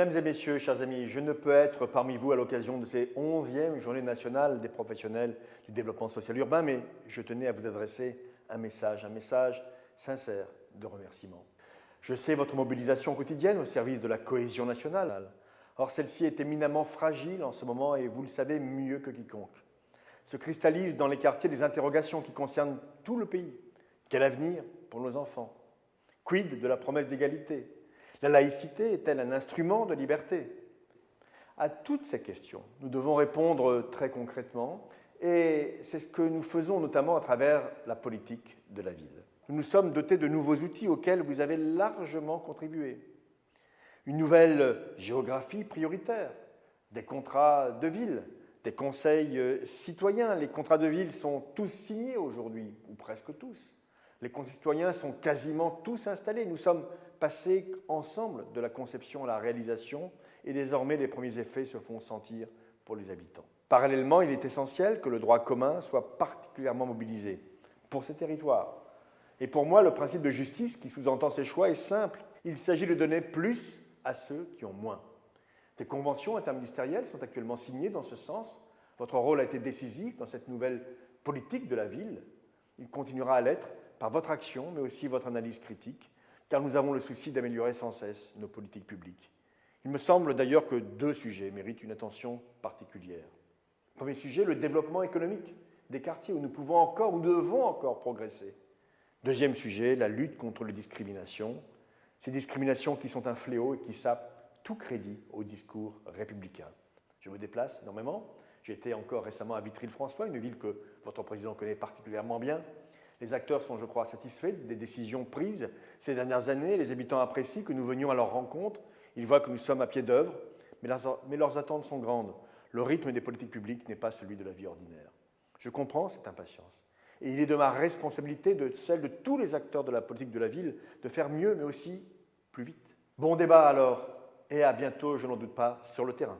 Mesdames et messieurs, chers amis, je ne peux être parmi vous à l'occasion de ces 11e Journées nationales des professionnels du développement social urbain, mais je tenais à vous adresser un message sincère de remerciement. Je sais votre mobilisation quotidienne au service de la cohésion nationale. Or, celle-ci est éminemment fragile en ce moment et vous le savez mieux que quiconque. Se cristallisent dans les quartiers des interrogations qui concernent tout le pays. Quel avenir pour nos enfants? Quid de la promesse d'égalité? La laïcité est-elle un instrument de liberté? À toutes ces questions, nous devons répondre très concrètement et c'est ce que nous faisons notamment à travers la politique de la ville. Nous nous sommes dotés de nouveaux outils auxquels vous avez largement contribué. Une nouvelle géographie prioritaire, des contrats de ville, des conseils citoyens. Les contrats de ville sont tous signés aujourd'hui, ou presque tous. Les concitoyens sont quasiment tous installés. Nous sommes passés ensemble de la conception à la réalisation et désormais les premiers effets se font sentir pour les habitants. Parallèlement, il est essentiel que le droit commun soit particulièrement mobilisé pour ces territoires. Et pour moi, le principe de justice qui sous-entend ces choix est simple. Il s'agit de donner plus à ceux qui ont moins. Des conventions interministérielles sont actuellement signées dans ce sens. Votre rôle a été décisif dans cette nouvelle politique de la ville. Il continuera à l'être par votre action, mais aussi votre analyse critique, car nous avons le souci d'améliorer sans cesse nos politiques publiques. Il me semble d'ailleurs que 2 sujets méritent une attention particulière. Premier sujet, le développement économique des quartiers où nous pouvons encore ou devons encore progresser. Deuxième sujet, la lutte contre les discriminations. Ces discriminations qui sont un fléau et qui sapent tout crédit au discours républicain. Je me déplace énormément. J'ai été encore récemment à Vitry-le-François, une ville que votre président connaît particulièrement bien. Les acteurs sont, je crois, satisfaits des décisions prises ces dernières années. Les habitants apprécient que nous venions à leur rencontre. Ils voient que nous sommes à pied d'œuvre, mais leurs attentes sont grandes. Le rythme des politiques publiques n'est pas celui de la vie ordinaire. Je comprends cette impatience. Et il est de ma responsabilité, de celle de tous les acteurs de la politique de la ville, de faire mieux, mais aussi plus vite. Bon débat alors, et à bientôt, je n'en doute pas, sur le terrain.